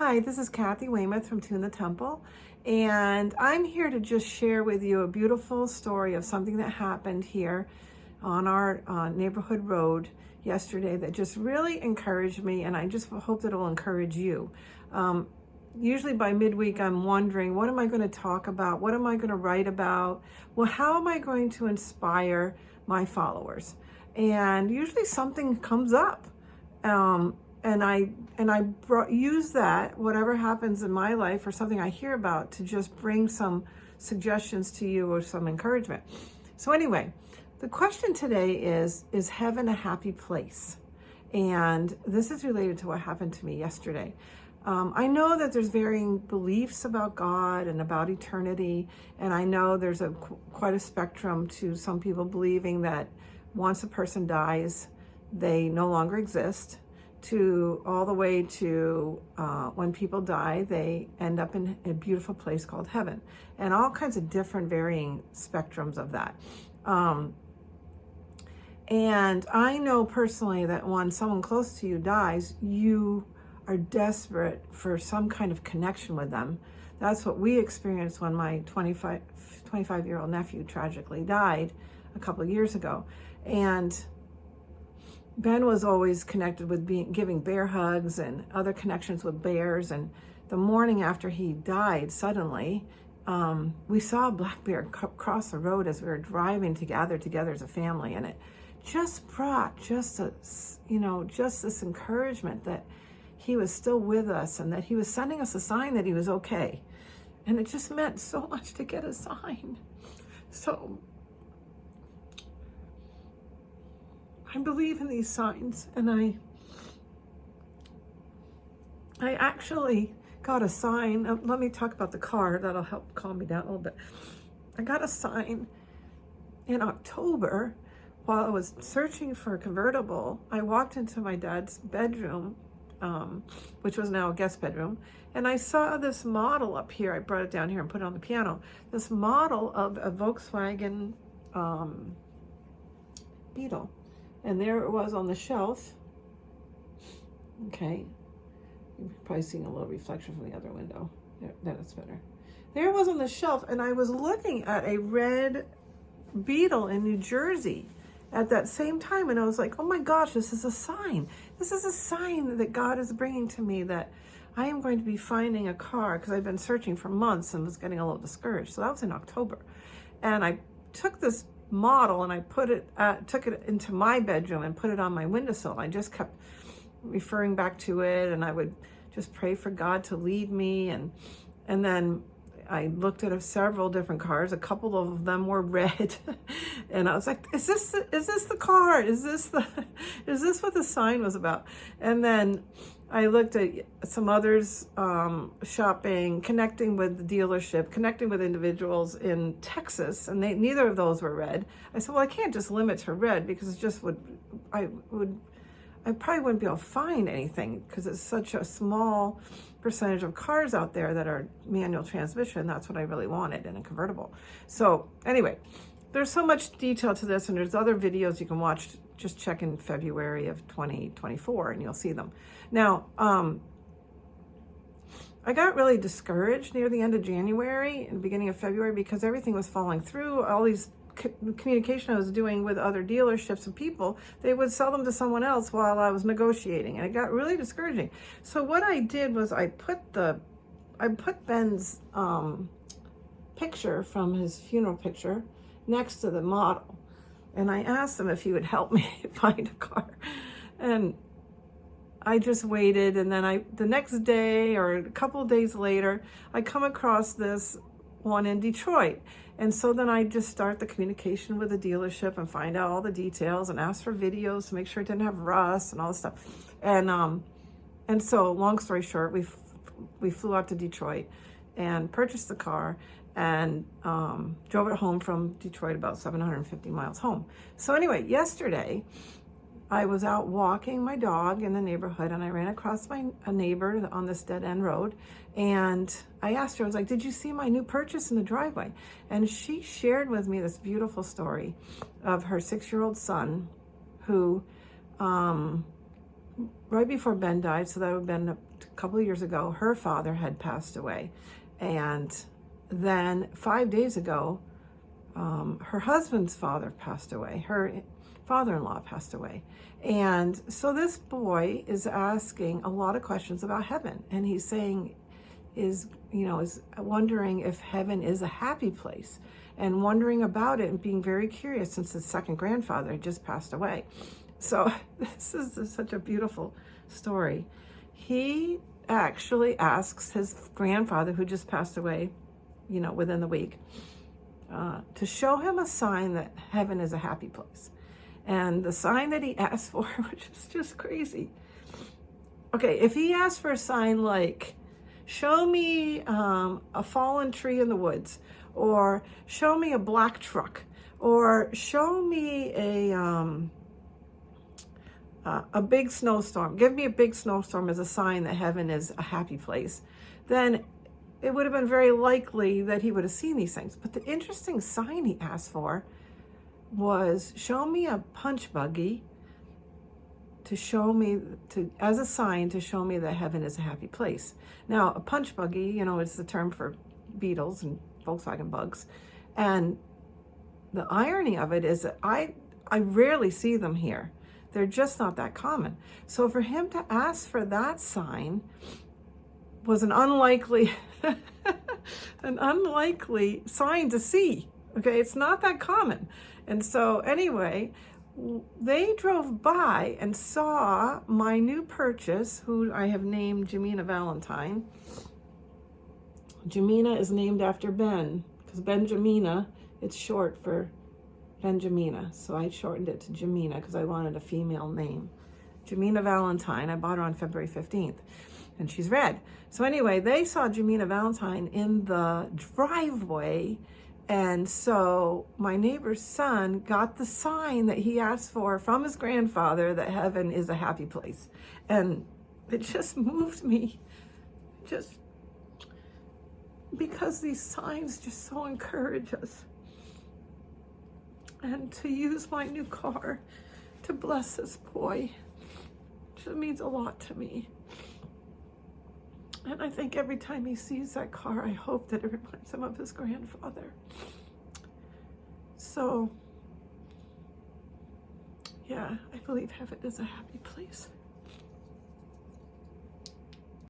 Hi, this is Kathy Weymouth from Tune the Temple, and I'm here to just share with you a beautiful story of something that happened here on our neighborhood road yesterday that just really encouraged me, and I just hope that it will encourage you. Usually by midweek, I'm wondering, what am I going to talk about? What am I going to write about? Well, how am I going to inspire my followers? And usually something comes up. And I use that, whatever happens in my life or something I hear about, to just bring some suggestions to you or some encouragement. So anyway, the question today is heaven a happy place? And this is related to what happened to me yesterday. I know that there's varying beliefs about God and about eternity, and I know there's quite a spectrum to some people believing that once a person dies, they no longer exist, to all the way to when people die, they end up in a beautiful place called heaven, and all kinds of different varying spectrums of that. And I know personally that when someone close to you dies, you are desperate for some kind of connection with them. That's what we experienced when my 25-year-old nephew tragically died a couple of years ago. And Ben was always connected with giving bear hugs and other connections with bears. And the morning after he died, suddenly, we saw a black bear cross the road as we were driving together as a family. And it just brought just this encouragement that he was still with us and that he was sending us a sign that he was okay. And it just meant so much to get a sign. So I believe in these signs, and I actually got a sign. Let me talk about the car. That'll help calm me down a little bit. I got a sign in October while I was searching for a convertible. I walked into my dad's bedroom, which was now a guest bedroom, and I saw this model up here. I brought it down here and put it on the piano. This model of a Volkswagen Beetle. And there it was on the shelf. Okay. You're probably seeing a little reflection from the other window. There, that's better. There it was on the shelf, and I was looking at a red Beetle in New Jersey at that same time, and I was like, oh my gosh, this is a sign. This is a sign that God is bringing to me that I am going to be finding a car, because I've been searching for months and was getting a little discouraged. So that was in October. And I took this model and I took it into my bedroom and put it on my windowsill. I just kept referring back to it, and I would just pray for God to lead me. And then I looked at several different cars. A couple of them were red, and I was like, "Is this the car? Is this what the sign was about?" And then I looked at some others, shopping, connecting with the dealership, connecting with individuals in Texas, and neither of those were red. I said, well, I can't just limit to red, because it just I probably wouldn't be able to find anything, because it's such a small percentage of cars out there that are manual transmission. That's what I really wanted in a convertible. So anyway, there's so much detail to this, and there's other videos you can watch. Just check in February of 2024 and you'll see them. Now, I got really discouraged near the end of January and the beginning of February, because everything was falling through. All these communication I was doing with other dealerships and people, they would sell them to someone else while I was negotiating, and it got really discouraging. So what I did was I put Ben's picture from his funeral picture next to the model. And I asked him if he would help me find a car. And I just waited. And then the next day or a couple of days later, I come across this one in Detroit. And so then I just start the communication with the dealership and find out all the details and ask for videos to make sure it didn't have rust and all this stuff. And so long story short, we flew out to Detroit and purchased the car, and drove it home from Detroit, about 750 miles home. So anyway, yesterday I was out walking my dog in the neighborhood, and I ran across a neighbor on this dead end road, and I asked her, I was like, did you see my new purchase in the driveway? And she shared with me this beautiful story of her 6-year-old son who right before Ben died, so that would have been a couple of years ago, her father had passed away. And then 5 days ago, her husband's father passed away. Her father-in-law passed away. And so this boy is asking a lot of questions about heaven. And he's saying, is wondering if heaven is a happy place, and wondering about it and being very curious since his second grandfather had just passed away. So this is such a beautiful story. He actually asks his grandfather, who just passed away, within the week, to show him a sign that heaven is a happy place. And the sign that he asked for, which is just crazy. Okay, if he asked for a sign like, show me a fallen tree in the woods, or show me a black truck, or show me a big snowstorm, give me a big snowstorm as a sign that heaven is a happy place, then it would have been very likely that he would have seen these things. But the interesting sign he asked for was, show me a punch buggy as a sign to show me that heaven is a happy place. Now, a punch buggy, is the term for beetles and Volkswagen bugs. And the irony of it is that I rarely see them here. They're just not that common. So for him to ask for that sign was an unlikely sign to see. Okay, it's not that common. And so anyway, they drove by and saw my new purchase, who I have named Jamina Valentine. Jamina is named after Ben, because Benjamina, it's short for Benjamina. So I shortened it to Jamina because I wanted a female name. Jamina Valentine, I bought her on February 15th, and she's red. So anyway, they saw Jamina Valentine in the driveway. And so my neighbor's son got the sign that he asked for from his grandfather, that heaven is a happy place. And it just moved me, just because these signs just so encourage us. And to use my new car to bless this boy just means a lot to me. And I think every time he sees that car, I hope that it reminds him of his grandfather. So, yeah, I believe heaven is a happy place.